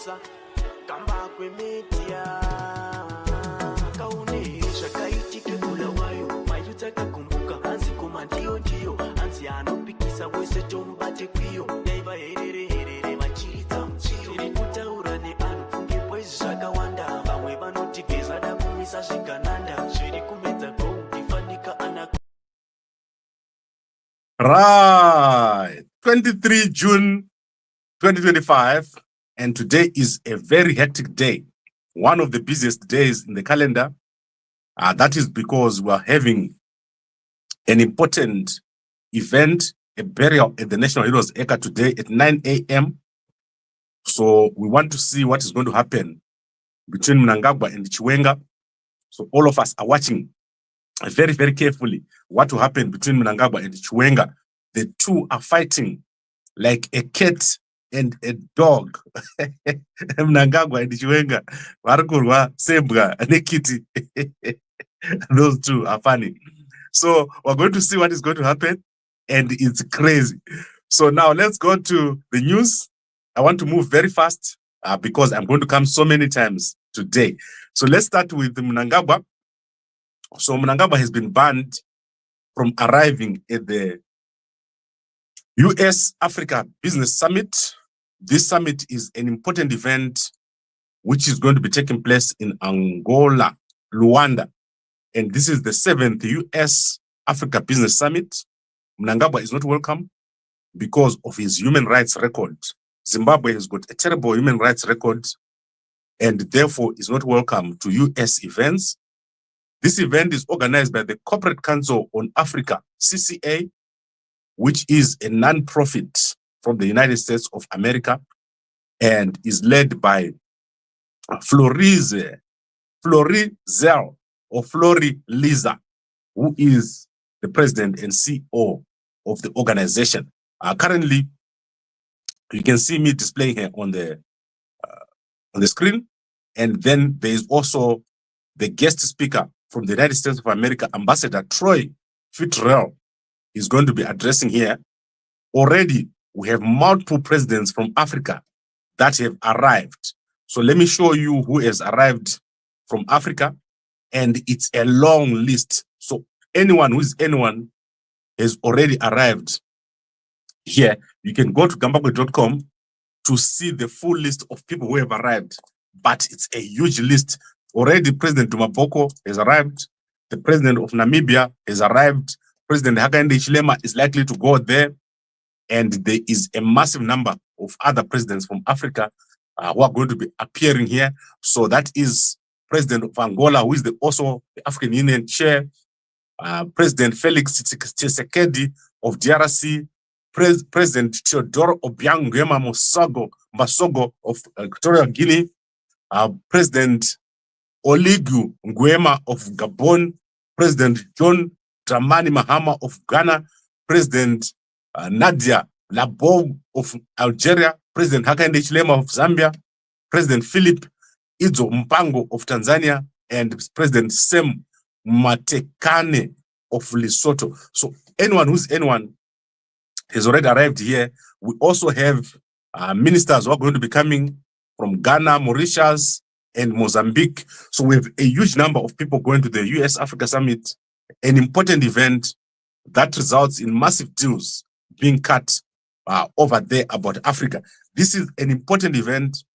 GAMBAKWE media kaunesha kaitike kula wayo mayutaka kumbuka anzi kuma ndio anzi anopikisa wese tombate kwiyo yaiva herere machiritsa mchiro iri kutaura neanopfunge bwezi zvakawanda vamwe vanotigeza dakumisa zvigananda zviri kumedza koudifanika ana. Right, 23 June 2025, and today is a very hectic day, one of the busiest days in the calendar. That is because we are having an important event, a burial at the National Heroes Acre today at 9 a.m. So we want to see what is going to happen between Mnangagwa and Chiwenga. So all of us are watching very, very carefully what will happen between Mnangagwa and Chiwenga. The two are fighting like a cat and a dog. Mnangagwa and Chiwenga, Varkurwa, Sebra, Nekiti. Those two are funny. So we're going to see what is going to happen, and it's crazy. So now let's go to the news. I want to move very fast because I'm going to come so many times today. So let's start with Mnangagwa. So Mnangagwa has been banned from arriving at the U.S. Africa Business Summit. This summit is an important event which is going to be taking place in Angola, Luanda. And this is the 7th U.S. Africa Business Summit. Mnangagwa is not welcome because of his human rights record. Zimbabwe has got a terrible human rights record and therefore is not welcome to U.S. events. This event is organized by the Corporate Council on Africa, CCA, which is a non-profit from the United States of America and is led by Florizel or Florizel, who is the president and CEO of the organization. Currently, you can see me displaying here on the screen, and then there is also the guest speaker from the United States of America, Ambassador Troy Fitzgerald, is going to be addressing here. Already, we have multiple presidents from Africa that have arrived. So let me show you who has arrived from Africa, and it's a long list. So anyone who is anyone has already arrived here. You can go to GAMBAKWE.com to see the full list of people who have arrived, but it's a huge list. Already President Dumaboko has arrived. The president of Namibia has arrived. President Hakainde Hichilema is likely to go there. And there is a massive number of other presidents from Africa who are going to be appearing here. So that is President of Angola, who is also the African Union chair, President Felix Tshisekedi of DRC, President Teodoro Obiang Nguema Masogo of Equatorial Guinea, President Oligui Nguema of Gabon, President John Dramani Mahama of Ghana, President Nadia Labo of Algeria, President Hakainde Hichilema of Zambia, President Philip Idzo Mpango of Tanzania, and President Sem Matekane of Lesotho. So anyone has already arrived here. We also have ministers who are going to be coming from Ghana, Mauritius, and Mozambique. So we have a huge number of people going to the U.S. Africa Summit, an important event that results in massive deals being cut over there about Africa. This is an important event,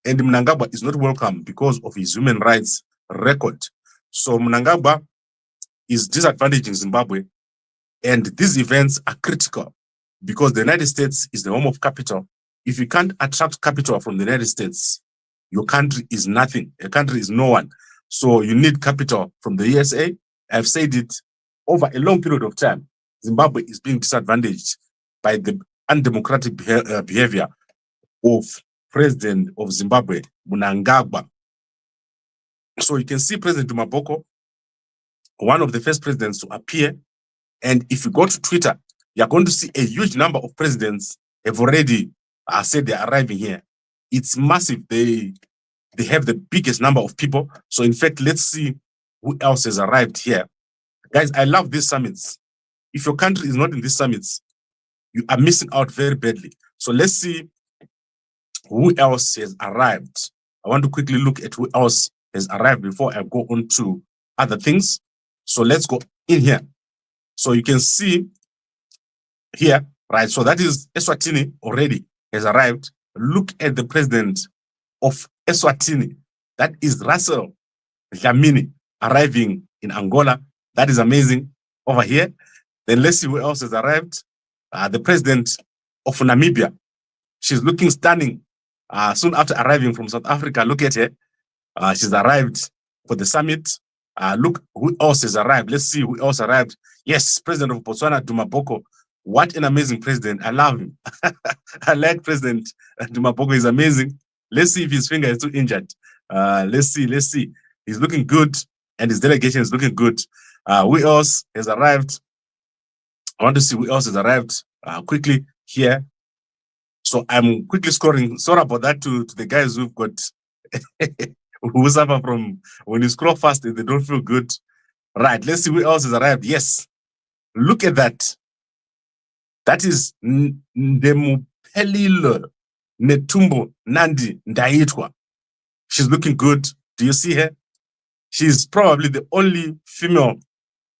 and Mnangagwa is not welcome because of his human rights record. So Mnangagwa is disadvantaging Zimbabwe, and these events are critical because the United States is the home of capital. If you can't attract capital from the United States, your country is nothing. Your country is no one. So you need capital from the USA. I've said it over a long period of time. Zimbabwe is being disadvantaged by the undemocratic behavior of President of Zimbabwe, Mnangagwa. So you can see President Dumaboko, one of the first presidents to appear. And if you go to Twitter, you're going to see a huge number of presidents have already said they're arriving here. It's massive. They have the biggest number of people. So in fact, let's see who else has arrived here. Guys, I love these summits. If your country is not in these summits, you are missing out very badly. So let's see who else has arrived. I want to quickly look at who else has arrived before I go on to other things. So let's go in here. So you can see here, right? So that is Eswatini already has arrived. Look at the president of Eswatini. That is Russell Dlamini arriving in Angola. That is amazing over here. Then let's see who else has arrived. The president of Namibia. She's looking stunning. Soon after arriving from South Africa, look at her. She's arrived for the summit. Look who else has arrived. Let's see who else arrived. Yes, President of Botswana, Duma Boko. What an amazing president. I love him. I like President Duma Boko. He's amazing. Let's see if his finger is too injured. Let's see. He's looking good, and his delegation is looking good. Who else has arrived? I want to see who else has arrived quickly here. So I'm quickly scoring. Sorry about that to the guys who've got who suffer from when you scroll fast, they don't feel good. Right, let's see who else has arrived. Yes, look at that. That is Ndemuphelile Netumbo Nandi Ndaitwa. She's looking good. Do you see her? She's probably the only female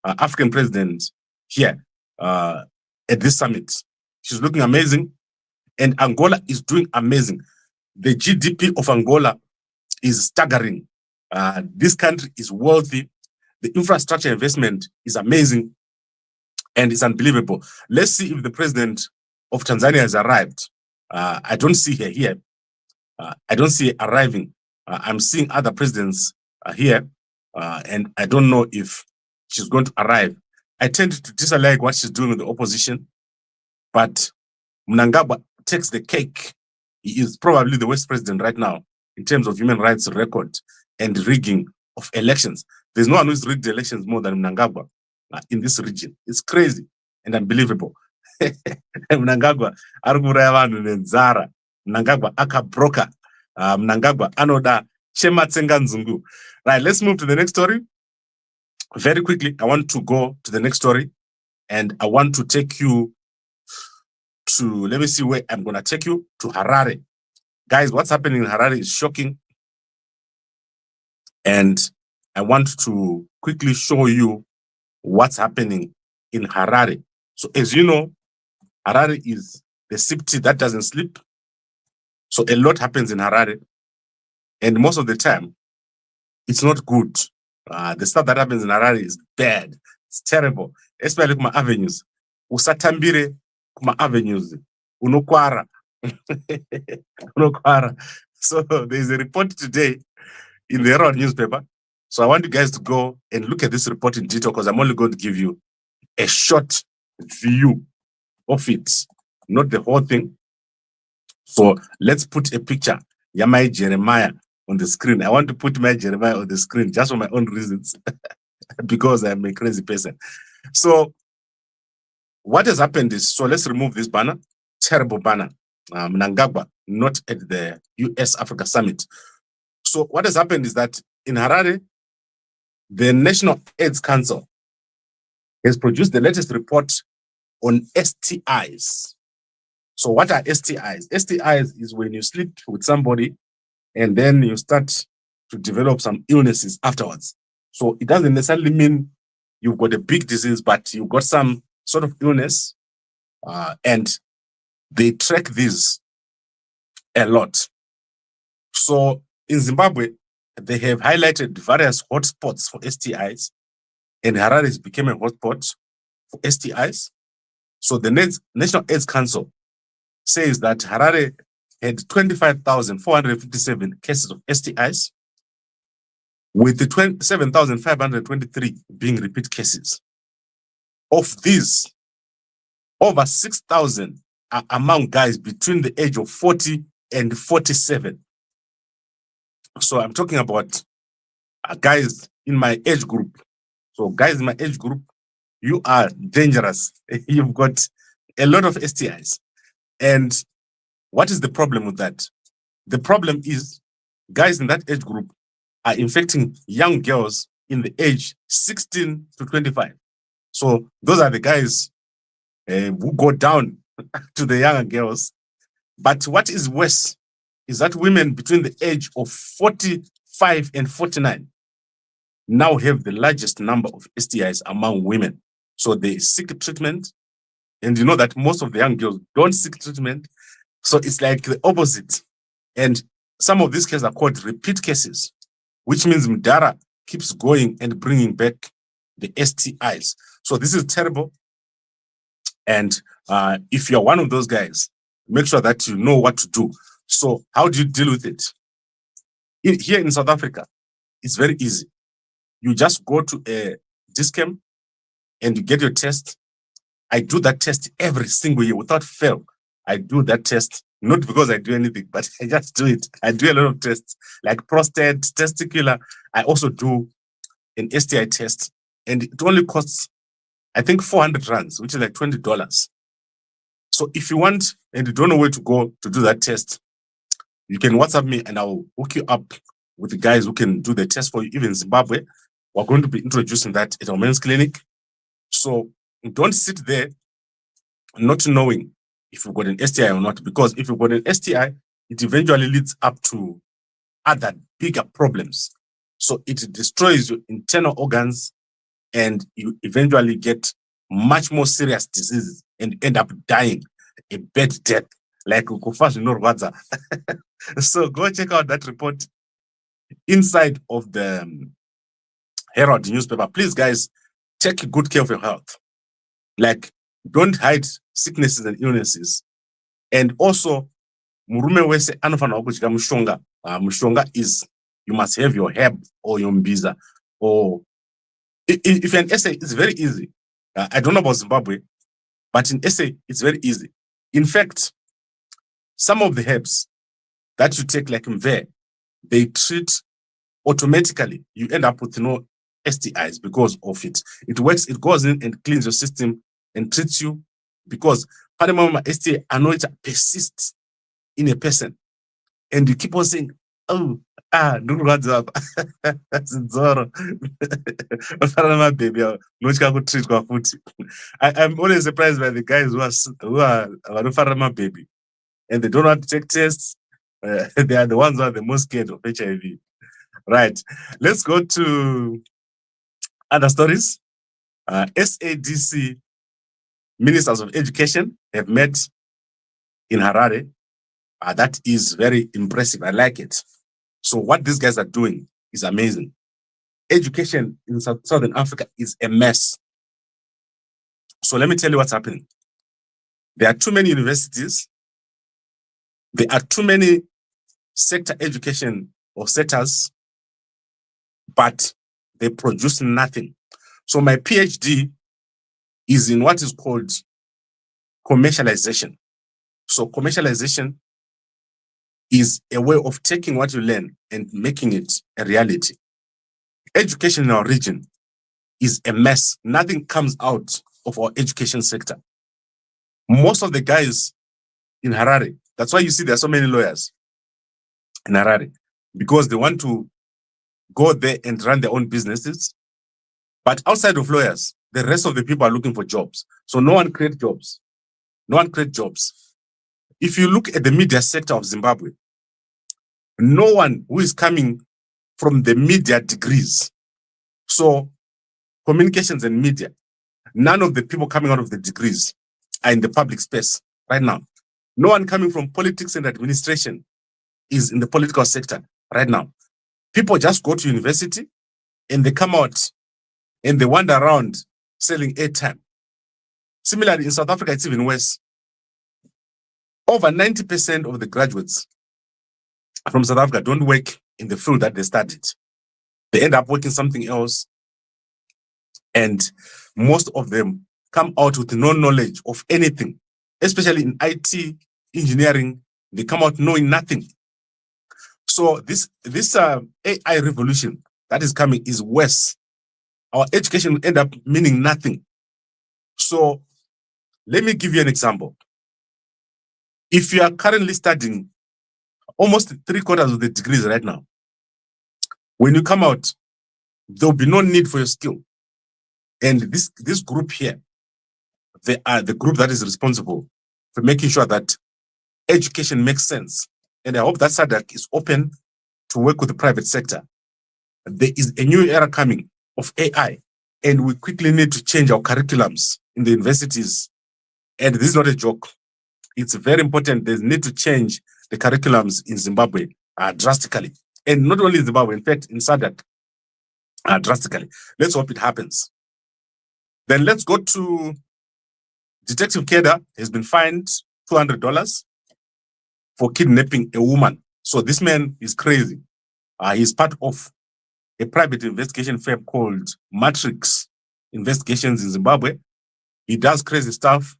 African president here at this summit. She's looking amazing. And Angola is doing amazing. The GDP of Angola is staggering. This country is wealthy. The infrastructure investment is amazing. And it's unbelievable. Let's see if the president of Tanzania has arrived. I don't see her here. I don't see her arriving. I'm seeing other presidents here. And I don't know if she's going to arrive. I tend to dislike what she's doing with the opposition. But Mnangagwa takes the cake. He is probably the worst president right now in terms of human rights record and rigging of elections. There's no one who's rigged the elections more than Mnangagwa in this region. It's crazy and unbelievable. Mnangagwa arikuburaya vanhu nenzara. Mnangagwa akabroka. Mnangagwa anoda chematsenga nzungu. Right, let's move to the next story. Very quickly, I want to go to the next story, and I want to take you to, let me see where I'm going to take you, to Harare. Guys, what's happening in Harare is shocking. And I want to quickly show you what's happening in Harare. So as you know, Harare is the city that doesn't sleep. So a lot happens in Harare. And most of the time, it's not good. The stuff that happens in Harare is bad. It's terrible. Especially kuma avenues. Usatambire kuma avenues. Unokwara. Unokwara. So there's a report today in the Herald newspaper. So I want you guys to go and look at this report in detail because I'm only going to give you a short view of it, not the whole thing. So let's put a picture. Yamai Jeremiah on the screen. I want to put my Jeremiah on the screen just for my own reasons because I'm a crazy person. So what has happened is, so let's remove this banner, terrible banner. Mnangagwa, not at the U.S. Africa Summit. So what has happened is that in Harare, the National AIDS Council has produced the latest report on STIs. So what are STIs? STIs is when you sleep with somebody and then you start to develop some illnesses afterwards. So it doesn't necessarily mean you've got a big disease, but you've got some sort of illness, and they track these a lot. So in Zimbabwe, they have highlighted various hotspots for STIs, and Harare has become a hotspot for STIs. So the National AIDS Council says that Harare had 25,457 cases of STIs, with the 27,523 being repeat cases. Of these, over 6,000 are among guys between the age of 40 and 47. So I'm talking about guys in my age group. So guys in my age group, you are dangerous. You've got a lot of STIs. And what is the problem with that? The problem is guys in that age group are infecting young girls in the age 16 to 25. So those are the guys who go down to the younger girls. But what is worse is that women between the age of 45 and 49 now have the largest number of STIs among women. So they seek treatment, and you know that most of the young girls don't seek treatment. So it's like the opposite. And some of these cases are called repeat cases, which means Mdara keeps going and bringing back the STIs. So this is terrible. And if you're one of those guys, make sure that you know what to do. So how do you deal with it? Here in South Africa, it's very easy. You just go to a DISCAM and you get your test. I do that test every single year without fail. I do that test, not because I do anything, but I just do it. I do a lot of tests like prostate, testicular. I also do an STI test, and it only costs, I think, 400 rands, which is like $20. So if you want and you don't know where to go to do that test, you can WhatsApp me and I'll hook you up with the guys who can do the test for you. Even in Zimbabwe, we're going to be introducing that at our men's clinic. So don't sit there not knowing if you've got an STI or not, because if you've got an STI, it eventually leads up to other bigger problems. So it destroys your internal organs and you eventually get much more serious diseases and end up dying a bad death, like Ukufashi Norwadza. So go check out that report inside of the Herald newspaper. Please, guys, take good care of your health. Like, don't hide sicknesses and illnesses. And also, murume wese anofana wakudya mushonga. Mushonga is, you must have your herb or your mbiza. Or if you're an SA, it's very easy. I don't know about Zimbabwe, but in SA, it's very easy. In fact, some of the herbs that you take, like mve, they treat automatically. You end up with no STIs because of it. It works, it goes in and cleans your system and treats you, because Panama STI annoyance persists in a person. And you keep on saying, oh, Nurwadza, Zoro, baby, I'm always surprised by the guys who are my baby. And they don't want to take tests. They are the ones who are the most scared of HIV. Right. Let's go to other stories. SADC ministers of education have met in Harare. That is very impressive. I like it. So what these guys are doing is amazing. Education in Southern Africa is a mess. So let me tell you what's happening. There are too many universities. There are too many sector education or sectors, but they produce nothing. So my PhD is in what is called commercialization. So commercialization is a way of taking what you learn and making it a reality. Education in our region is a mess. Nothing comes out of our education sector. Most of the guys in Harare, that's why you see there are so many lawyers in Harare, because they want to go there and run their own businesses. But outside of lawyers, the rest of the people are looking for jobs. So no one creates jobs. No one creates jobs. If you look at the media sector of Zimbabwe, no one who is coming from the media degrees. So communications and media, none of the people coming out of the degrees are in the public space right now. No one coming from politics and administration is in the political sector right now. People just go to university and they come out and they wander around selling airtime. Similarly, in South Africa, it's even worse. Over 90% of the graduates from South Africa don't work in the field that they studied. They end up working something else. And most of them come out with no knowledge of anything, especially in IT, engineering. They come out knowing nothing. So this AI revolution that is coming is worse. Our education will end up meaning nothing. So let me give you an example. If you are currently studying almost 3/4 of the degrees right now, when you come out, there'll be no need for your skill. And this group here, they are the group that is responsible for making sure that education makes sense. and I hope that SADC is open to work with the private sector. There is a new era coming of AI, and we quickly need to change our curriculums in the universities. And this is not a joke. It's very important. They need to change the curriculums in Zimbabwe drastically. And not only in Zimbabwe, in fact, in SADC drastically. Let's hope it happens. Then let's go to Detective Keda has been fined $200 for kidnapping a woman. So this man is crazy. He's part of a private investigation firm called Matrix Investigations in Zimbabwe. He does crazy stuff,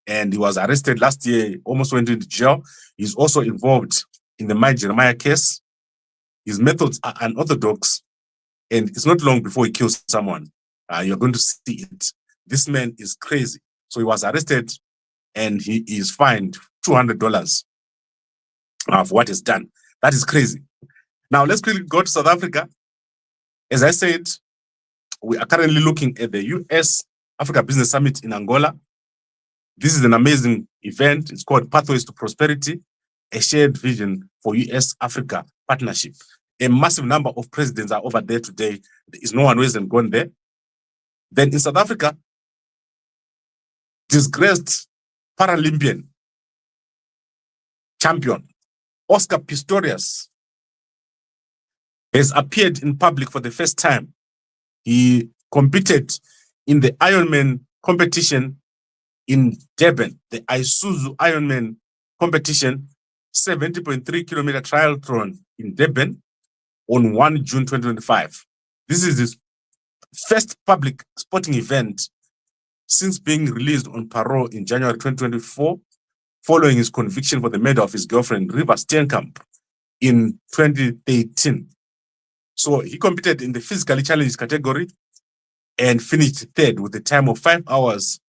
and he was arrested last year, almost went into jail. He's also involved in the My Jeremiah case. His methods are unorthodox, and it's not long before he kills someone. You're going to see it. This man is crazy. So he was arrested, and he is fined $200 for what he's done. That is crazy. Now, let's quickly go to South Africa. As I said, we are currently looking at the U.S. Africa Business Summit in Angola. This is an amazing event. It's called Pathways to Prosperity, a shared vision for U.S. Africa partnership. A massive number of presidents are over there today. There is no one who hasn't gone there. Then in South Africa, disgraced Paralympian champion Oscar Pistorius has appeared in public for the first time. He competed in the Ironman competition in Durban, the Isuzu Ironman competition, 70.3-kilometer triathlon in Durban on 1 June 2025. This is his first public sporting event since being released on parole in January 2024, following his conviction for the murder of his girlfriend, Riva Steenkamp, in 2013. So he competed in the physically challenged category and finished third with a time of 5 hours,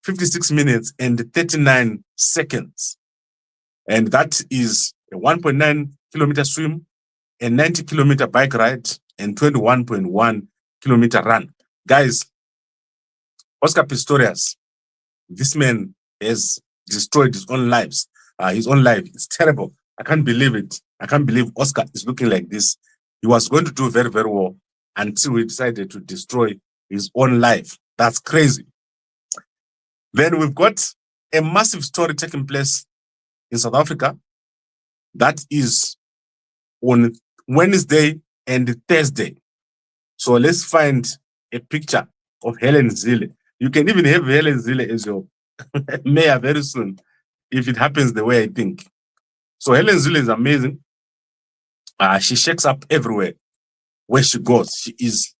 56 minutes, and 39 seconds. And that is a 1.9-kilometer swim, a 90-kilometer bike ride, and 21.1-kilometer run. Guys, Oscar Pistorius, this man has destroyed his own life. It's terrible. I can't believe it. I can't believe Oscar is looking like this. He was going to do very, very well until he decided to destroy his own life. That's crazy. Then we've got a massive story taking place in South Africa. That is on Wednesday and Thursday. So let's find a picture of Helen Zille. You can even have Helen Zille as your mayor very soon, if it happens the way I think. So Helen Zille is amazing. She shakes up everywhere where she goes. She is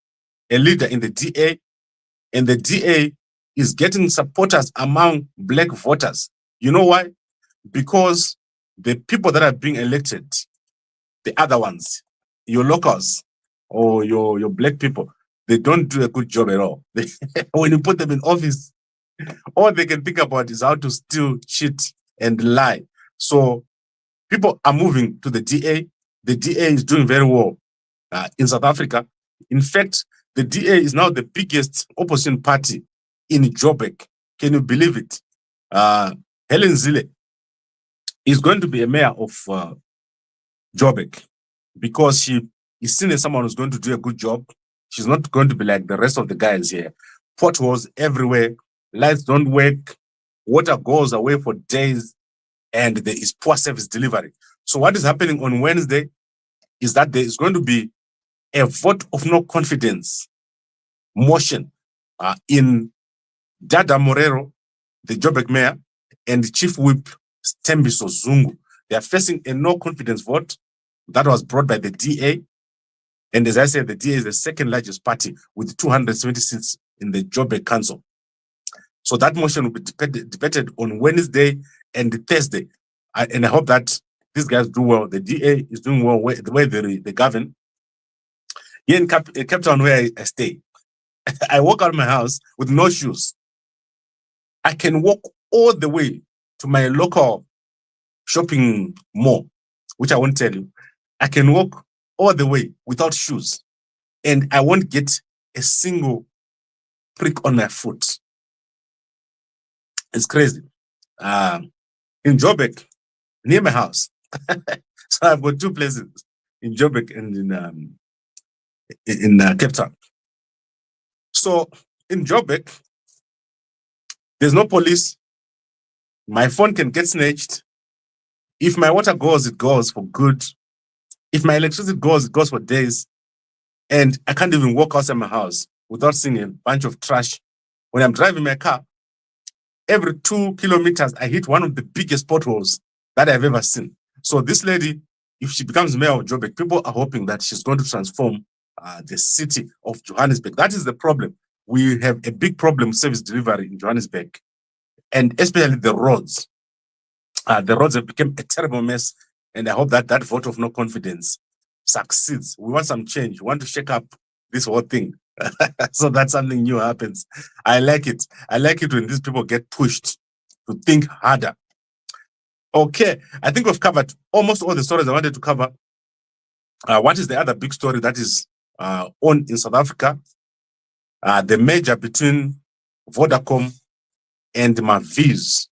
a leader in the DA, and the DA is getting supporters among black voters. You know why? Because the people that are being elected, the other ones, your locals or your black people, they don't do a good job at all. When you put them in office, all they can think about is how to steal, cheat, and lie. So people are moving to the DA. The DA is doing very well in South Africa. In fact, the DA is now the biggest opposition party in Joburg. Can you believe it? Helen Zille is going to be a mayor of Joburg because she is seen as someone who's going to do a good job. She's not going to be like the rest of the guys here. Potholes everywhere, lights don't work, water goes away for days, and there is poor service delivery. So what is happening on Wednesday is that there is going to be a vote of no confidence motion in Dada Morero, the Joburg mayor, and Chief Whip Stembiso Zungu. They are facing a no confidence vote that was brought by the DA. And as I said, the DA is the second largest party with 270 seats in the Joburg Council. So that motion will be debated on Wednesday and Thursday. And I hope that these guys do well. The DA is doing well the way they govern. Here in Cape Town, where I stay, I walk out of my house with no shoes. I can walk all the way to my local shopping mall, which I won't tell you. I can walk all the way without shoes, and I won't get a single prick on my foot. It's crazy. In Joburg, near my house, So I've got two places, in Joburg and in Cape Town. So in Joburg, there's no police. My phone can get snatched. If my water goes, it goes for good. If my electricity goes, it goes for days. And I can't even walk outside my house without seeing a bunch of trash. When I'm driving my car, every 2 kilometers, I hit one of the biggest potholes that I've ever seen. So this lady, if she becomes mayor of Joburg, people are hoping that she's going to transform the city of Johannesburg. That is the problem. We have a big problem with service delivery in Johannesburg, and especially the roads. The roads have become a terrible mess, and I hope that that vote of no confidence succeeds. We want some change. We want to shake up this whole thing so that something new happens. I like it. I like it when these people get pushed to think harder. Okay, I think we've covered almost all the stories I wanted to cover. What is the other big story that is on in South Africa? The merger between Vodacom and Mavis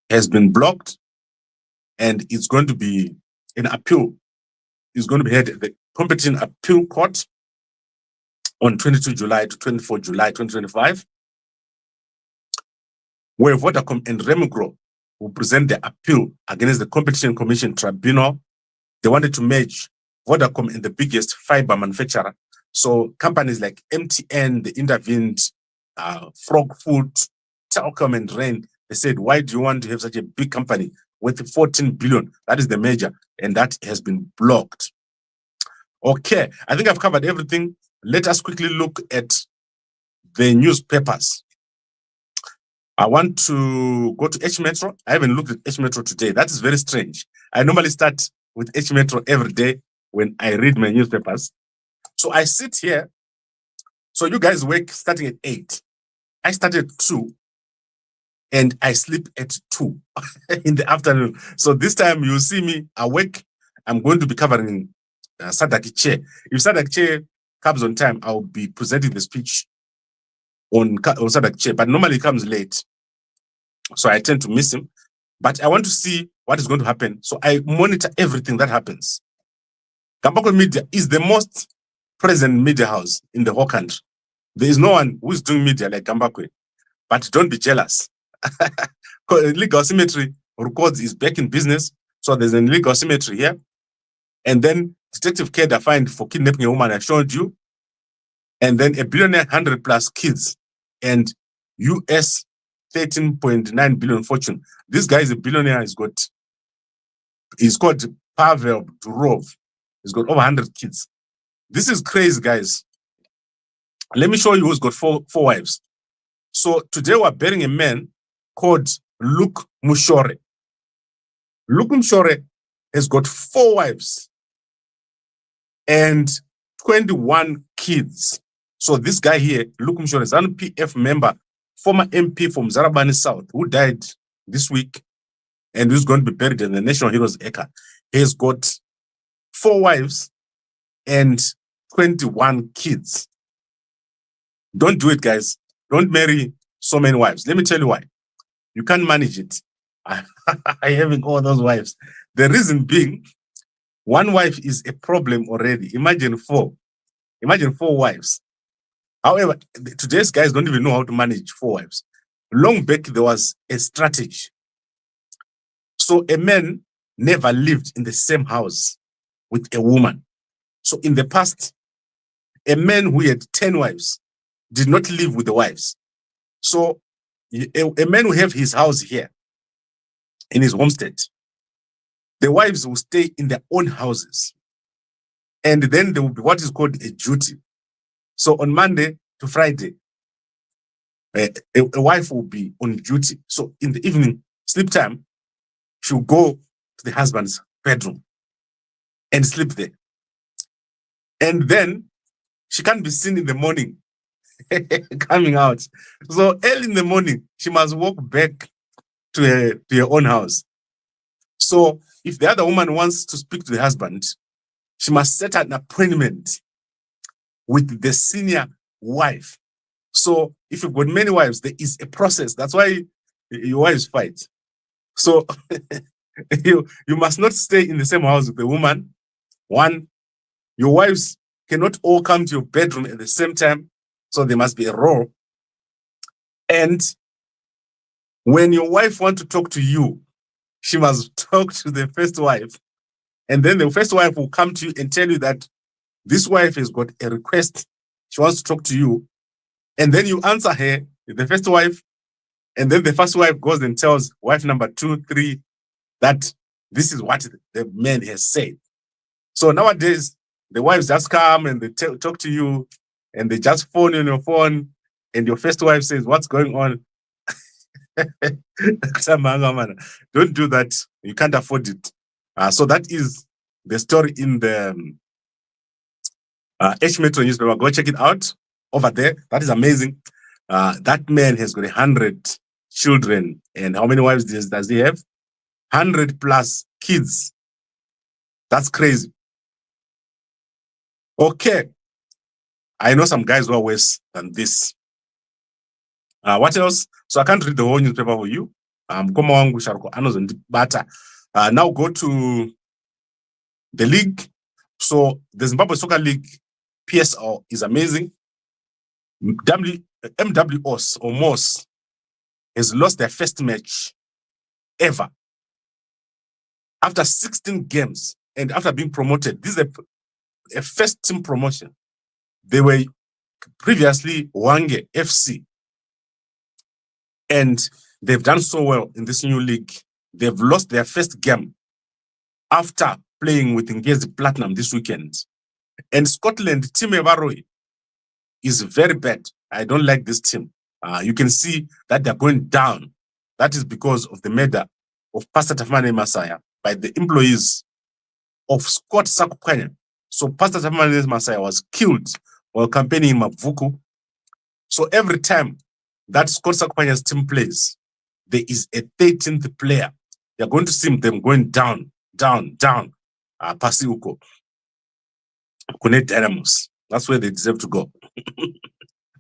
has been blocked, and it's going to be an appeal. It's going to be held at the Competition Appeal Court on 22 July to 24 July 2025, where Vodacom and Remigro will present their appeal against the Competition Commission Tribunal. They wanted to merge Vodacom and the biggest fiber manufacturer. So companies like MTN, they intervened, Frog Food, Telkom and Rain. They said, why do you want to have such a big company with 14 billion? That is the merger, and that has been blocked. Okay, I think I've covered everything. Let us quickly look at the newspapers. I want to go to H Metro. I haven't looked at H Metro today. That is very strange. I normally start with H Metro every day when I read my newspapers. So I sit here. So you guys wake starting at 8. I start at 2. And I sleep at 2 in the afternoon. So this time you'll see me awake. I'm going to be covering SADC. If SADC comes on time, I'll be presenting the speech on SADC. But normally it comes late, so I tend to miss him. But I want to see what is going to happen. So I monitor everything that happens. GAMBAKWE Media is the most present media house in the whole country. There is no one who is doing media like GAMBAKWE. But don't be jealous. Legal Symmetry Records is back in business. So there's a legal symmetry here. And then Detective Keda fined for kidnapping a woman I showed you. And then a billionaire 100+ kids and U.S. 13.9 billion fortune. This guy is a billionaire. He's called Pavel Durov. He's got over 100 kids. This is crazy, guys. Let me show you who's got four wives. So today we're burying a man called Luke Mushore. Luke Mushore has got 4 wives and 21 kids. So this guy here, Luke Mushore, is an PF member, former MP from Zarabani South, who died this week and who's going to be buried in the National Heroes Acre. He's got 4 wives and 21 kids. Don't do it, guys. Don't marry so many wives. Let me tell you why. You can't manage it. Having all those wives. The reason being, 1 wife is a problem already. Imagine 4. Imagine 4 wives. However, today's guys don't even know how to manage 4 wives. Long back, there was a strategy. So a man never lived in the same house with a woman. So in the past, a man who had 10 wives did not live with the wives. So a man will have his house here in his homestead. The wives will stay in their own houses. And then there will be what is called a duty. So on Monday to Friday, a wife will be on duty. So in the evening, sleep time, she'll go to the husband's bedroom and sleep there. And then she can't be seen in the morning coming out. So early in the morning, she must walk back to her own house. So if the other woman wants to speak to the husband, she must set an appointment with the senior wife. So if you've got many wives, there is a process. That's why your wives fight. So You must not stay in the same house with a woman. One, your wives cannot all come to your bedroom at the same time. So there must be a role. And when your wife wants to talk to you, she must talk to the first wife. And then the first wife will come to you and tell you that this wife has got a request. She wants to talk to you. And then you answer her, the first wife. And then the first wife goes and tells wife number 2, 3, that this is what the man has said. So nowadays, the wives just come and they talk to you and they just phone on your phone and your first wife says, what's going on? Don't do that. You can't afford it. So that is the story in the H Metro newspaper. Go check it out over there. That is amazing. That man has got 100 children. And how many wives does he have? 100 plus kids. That's crazy. Okay. I know some guys who are worse than this. What else? So I can't read the whole newspaper for you. Now go to the league. So the Zimbabwe Soccer League, PSL, is amazing. MWOs or MOS has lost their first match ever. After 16 games and after being promoted, this is a first team promotion. They were previously Wange FC. And they've done so well in this new league. They've lost their first game after playing with Ngezi Platinum this weekend. And Scotland, Team Evaroi, is very bad. I don't like this team. You can see that they're going down. That is because of the murder of Pastor Tafmane Masaya by the employees of Scott Sakupanya. So Pastor Tafmane Masaya was killed while campaigning in Mavuku. So every time that Scott Sakupanya's team plays, there is a 13th player. You're going to see them going down, down, down. Pasiuko. Kune Dynamos. That's where they deserve to go.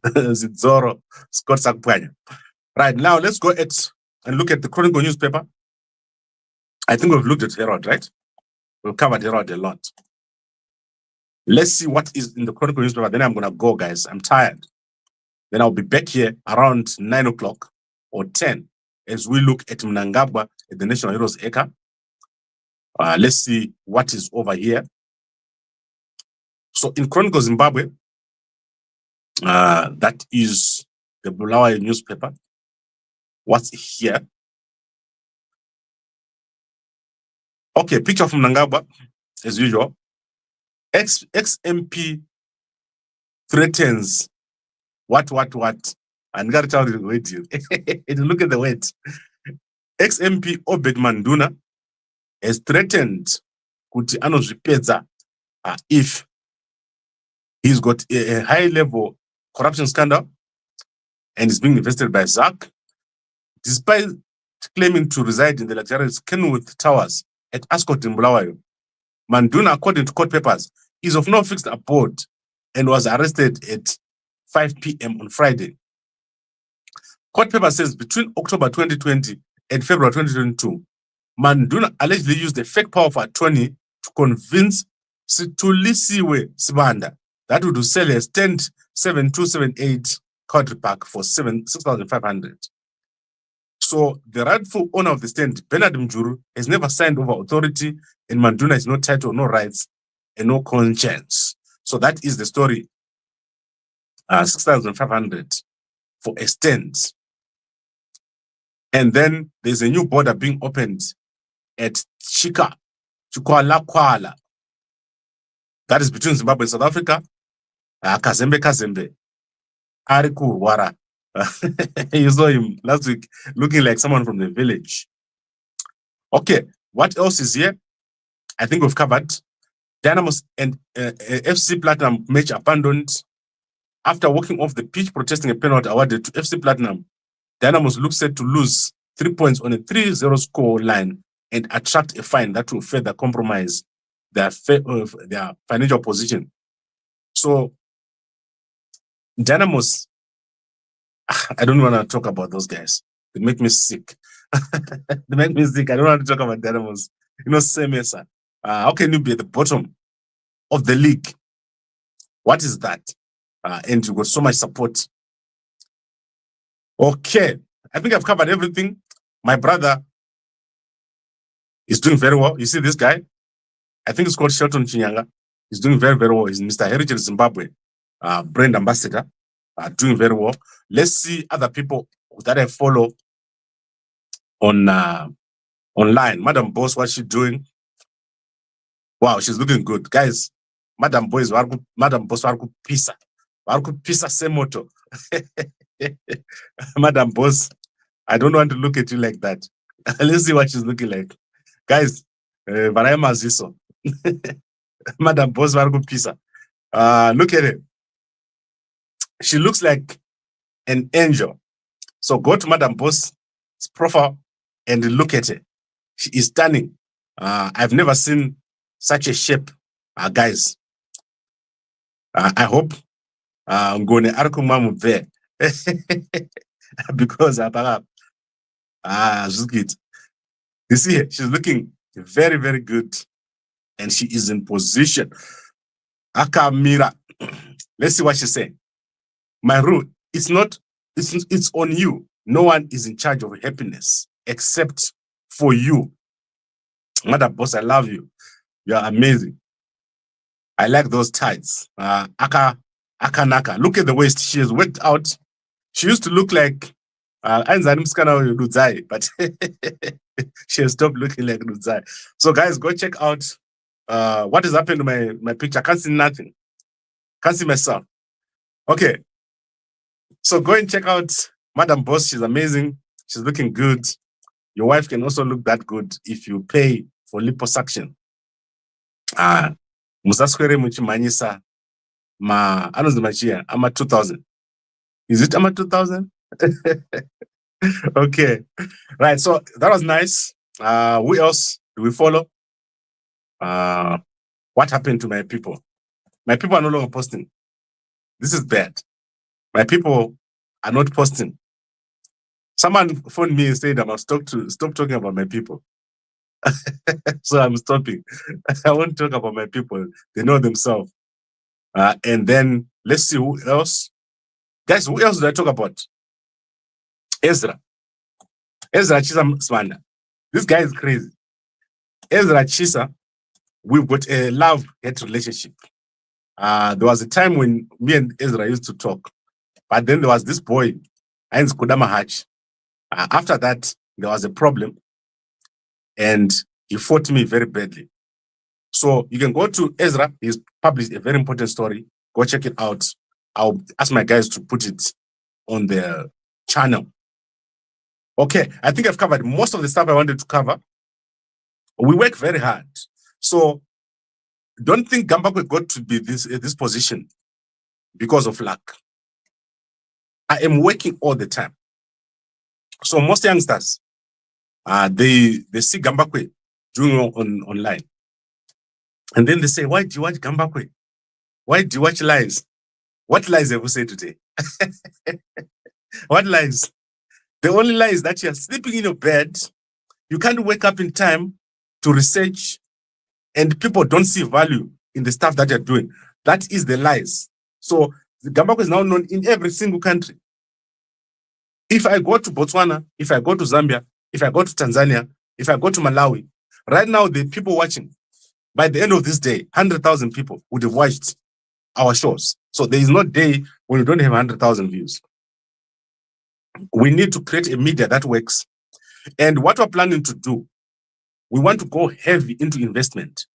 Zidzoro, Scott Sakupanya. Right, now let's go and look at the Chronicle newspaper. I think we've looked at Herald, right? We've covered Herald a lot. Let's see what is in the Chronicle newspaper. Then I'm going to go, guys. I'm tired. Then I'll be back here around 9 o'clock or 10 as we look at Mnangagwa at the National Heroes Acre. Let's see what is over here. So in Chronicle Zimbabwe, that is the Bulawayo newspaper. What's here? Okay, picture from Mnangagwa, as usual. Ex-MP threatens what? And got to tell you the word here. Look at the word. Ex-MP Obed Manduna has threatened kuti anozvipedza if he's got a high-level corruption scandal and is being invested by ZAC, despite claiming to reside in the luxurious Kenwood Towers at Ascot in Bulawayo. Manduna, according to court papers, is of no fixed abode and was arrested at 5 p.m. on Friday. Court paper says between October 2020 and February 2022, Manduna allegedly used a fake power of attorney to convince Situlisiwe Sibanda that would sell a stand 7278 Country Park for 6,500. So the rightful owner of the stand, Bernard Mjuru, has never signed over authority, and Manduna has no title, no rights, and no conscience. So that is the story. 6,500 for a stand. And then there's a new border being opened at Chikwalakwala. That is between Zimbabwe and South Africa. Kazembe. Ariku Wara. You saw him last week looking like someone from the village. Okay, what else is here? I think we've covered. Dynamos and FC Platinum match abandoned. After walking off the pitch protesting a penalty awarded to FC Platinum, Dynamos looks set to lose 3 points on a 3-0 score line and attract a fine that will further compromise their financial position. So, Dynamos, I don't want to talk about those guys. They make me sick. They make me sick. I don't want to talk about the animals. You know, Semesa. How can you be at the bottom of the league? What is that? And you got so much support. Okay, I think I've covered everything. My brother is doing very well. You see this guy? I think it's called Shelton Chinyanga. He's doing very, very well. He's Mr. Heritage Zimbabwe brand ambassador, doing very well. Let's see other people that I follow on online. Madam Boss, what's she doing? Wow, she's looking good. Guys, Madam Boss, Warku Pisa. Warku Pisa Semoto. Madam Boss, I don't want to look at you like that. Let's see what she's looking like. Guys, Varayama Ziso. Madam Boss, Warku Pisa. Look at it. She looks like an angel. So go to Madam Boss's profile and look at it. She is stunning. I've never seen such a shape, guys. I hope I'm going to Arkumamu there because you see her, she's looking very, very good, and she is in position. Akamira, let's see what she's saying. My rule, it's on you. No one is in charge of happiness except for you. Madam Boss, I love you. You are amazing. I like those tights. Akanaka. Look at the waist. She has worked out. She used to look like but she has stopped looking like Ludzai. So guys, go check out what has happened to my picture. I can't see nothing. Can't see myself. Okay. So go and check out Madam Boss. She's amazing. She's looking good. Your wife can also look that good if you pay for liposuction. Musaskwere muchimanyisa ma anozimachia ama 2000. Is it ama 2000? Okay. Right. So that was nice. Who else do we follow? What happened to my people? My people are no longer posting. This is bad. My people are not posting. Someone phoned me and said I must stop talking about my people. So I'm stopping. I won't talk about my people. They know themselves. And then let's see who else. Guys, who else did I talk about? Ezra Chisa Smanda. This guy is crazy. Ezra Chisa, we've got a love-hate relationship. There was a time when me and Ezra used to talk, but then there was this boy, Heinz Kodama Hatch. After that, there was a problem, and he fought me very badly. So you can go to Ezra. He's published a very important story. Go check it out. I'll ask my guys to put it on their channel. Okay, I think I've covered most of the stuff I wanted to cover. We work very hard. So don't think GAMBAKWE got to be this position because of luck. I am working all the time. So most youngsters, they see GAMBAKWE doing online. And then they say, why do you watch GAMBAKWE? Why do you watch lies? What lies have we said today? What lies? The only lie is that you're sleeping in your bed, you can't wake up in time to research, and people don't see value in the stuff that you're doing. That is the lies. So the GAMBAKWE is now known in every single country. If I go to Botswana, if I go to Zambia, if I go to Tanzania, if I go to Malawi, right now the people watching, by the end of this day, 100,000 people would have watched our shows. So there is no day when we don't have 100,000 views. We need to create a media that works. And what we're planning to do, we want to go heavy into investment.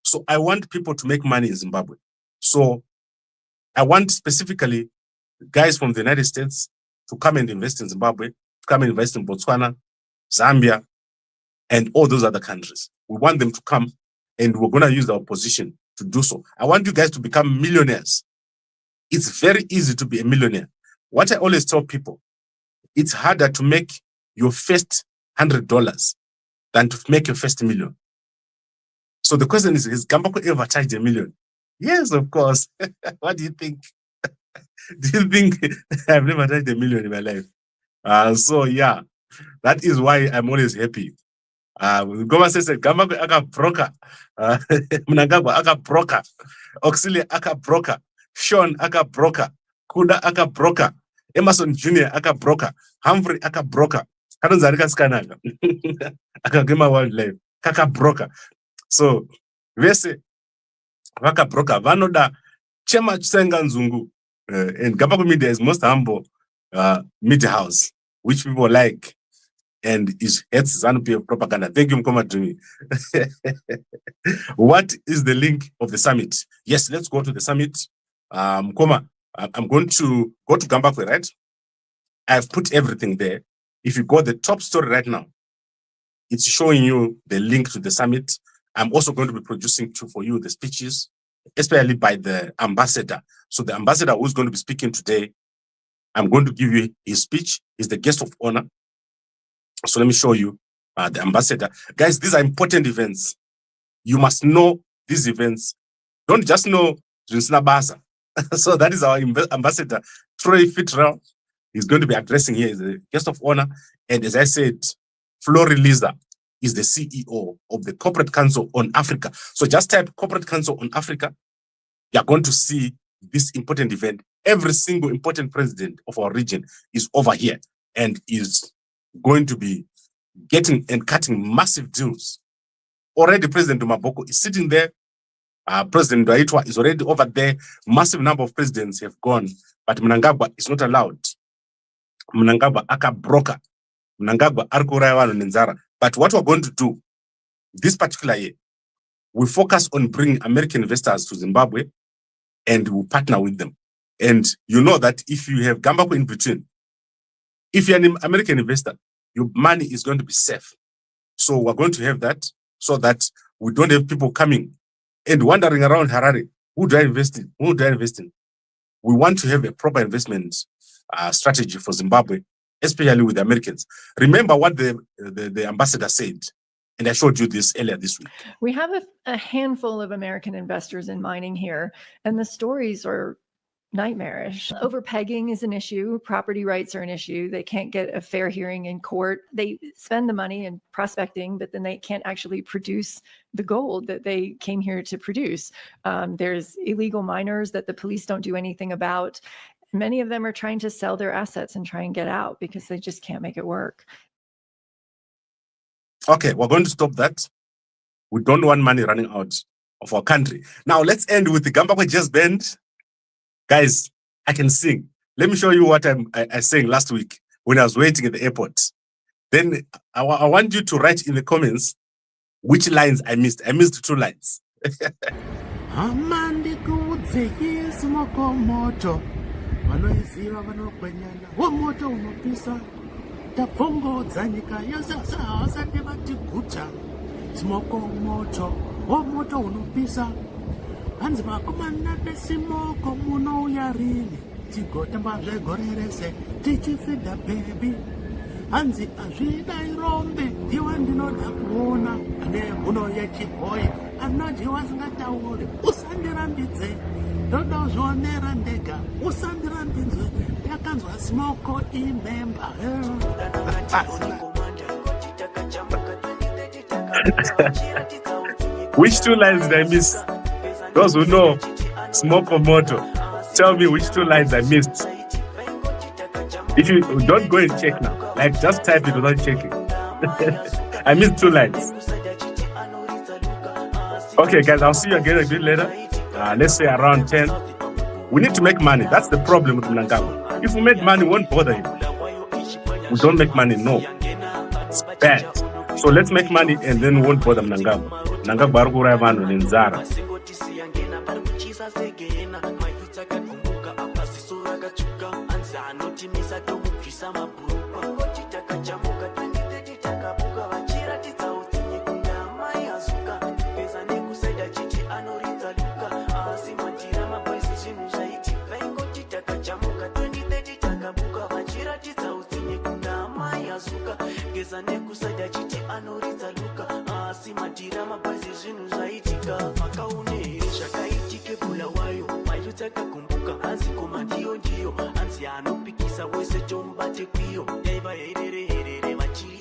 So I want people to make money in Zimbabwe. So I want specifically guys from the United States to come and invest in Zimbabwe, to come and invest in Botswana, Zambia, and all those other countries. We want them to come, and we're going to use our position to do so. I want you guys to become millionaires. It's very easy to be a millionaire. What I always tell people, it's harder to make your first $100 than to make your first $1 million. So the question is GAMBAKWE ever charged $1 million? Yes, of course. What do you think? Do you think I've never charged $1 million in my life? So yeah. That is why I'm always happy. Goma says GAMBAKWE aka broker, Mnangagwa aka broker, Auxilia aka broker, Sean aka broker, Kuda aka broker, Emerson Jr. aka broker, Humphrey aka broker, Kanonzarika Skanaga, aka Gema Wildlife, Kaka broker. So, vese Waka broker, Vanoda Chema Chisenga Nzungu, and GAMBAKWE Media is most humble media house, which people like. And is ZANU-PF propaganda. Thank you, Mkoma Jimmy. What is the link of the summit? Yes, let's go to the summit. Mkoma, I'm going to go to GAMBAKWE, right? I've put everything there. If you go the top story right now, it's showing you the link to the summit. I'm also going to be producing for you the speeches, especially by the ambassador. So the ambassador who's going to be speaking today, I'm going to give you his speech. He's the guest of honor. So let me show you the ambassador. Guys, these are important events. You must know these events. Don't just know Jinsina Baza. So that is our ambassador, Troy Fitrell. He's going to be addressing here as a guest of honor. And as I said, Flori Liza is the CEO of the Corporate Council on Africa. So just type Corporate Council on Africa. You're going to see this important event. Every single important president of our region is over here and is going to be getting and cutting massive deals. Already President Maboko is sitting there. President Dwaitwa is already over there. Massive number of presidents have gone, but Mnangagwa is not allowed. Mnangagwa aka broker. Mnangagwa arkuraiwano nenzara. But what we're going to do this particular year, we focus on bringing American investors to Zimbabwe and we partner with them. And you know that if you have GAMBAKWE in between, if you're an American investor, your money is going to be safe. So we're going to have that so that we don't have people coming and wandering around Harare. Who do I invest in? Who do I invest in? We want to have a proper investment strategy for Zimbabwe, especially with the Americans. Remember what the ambassador said, and I showed you this earlier this week. We have a handful of American investors in mining here, and the stories are nightmarish. Overpegging is an issue. Property rights are an issue. They can't get a fair hearing in court. They spend the money in prospecting, but then they can't actually produce the gold that they came here to produce. There's illegal miners that the police don't do anything about. Many of them are trying to sell their assets and try and get out because they just can't make it work. Okay, we're going to stop that. We don't want money running out of our country. Now let's end with the GAMBAKWE Jazz Band. Guys, I can sing. Let me show you what I sang last week when I was waiting at the airport. Then I want you to write in the comments which lines I missed. I missed 2 lines. Hanzi makomana pesimoko muno uyarini tigotamba zvegorerese tichifida baby hanzi azvida irombe iwe ndinoda kuona ane muno yechibhoyi anodyiwa asingatauri usandirambidze ndoda kuzvionera ndega usandirambidze ndakanzwa simoko imemba. Which 2 lines did I miss? Those who know Smoke or Moto, tell me which 2 lines I missed. If you don't go and check now, like just type it without checking. I missed 2 lines. Okay, guys, I'll see you again a bit later. Let's say around 10. We need to make money. That's the problem with Mnangagwa. If we make money, we won't bother him. We don't make money, no. It's bad. So let's make money and then we won't bother Mnangagwa. Mnangagwa arkuraiwano nenzara. Anzi anopikisa wese chombate kwiyo yaiva herere machiri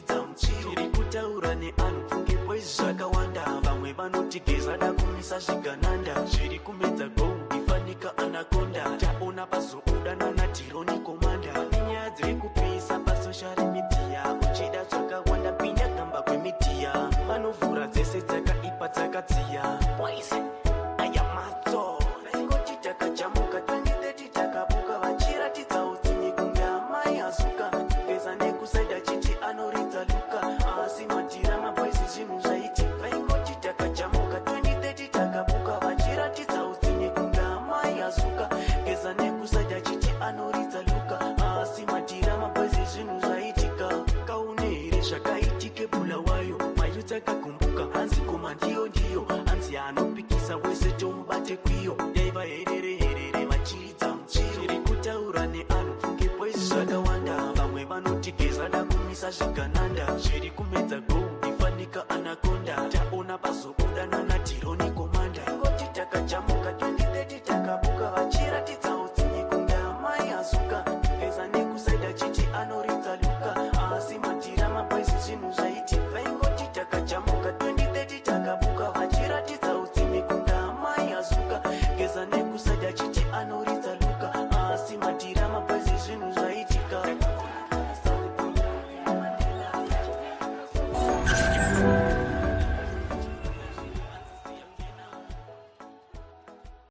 zvakaitike bulawayo mayuti akakumbuka hanzi koma ndiyo hanzi anopikisa wese tomubate kwiyo yaiva herere vachiridza muchiro chiri kutaura neanhu pfungepo izvi zvakawanda vamwe vanotigeza da kumisa zvigananda zviri kumedza gold ifanika anakonda taona pazobuda nanatironi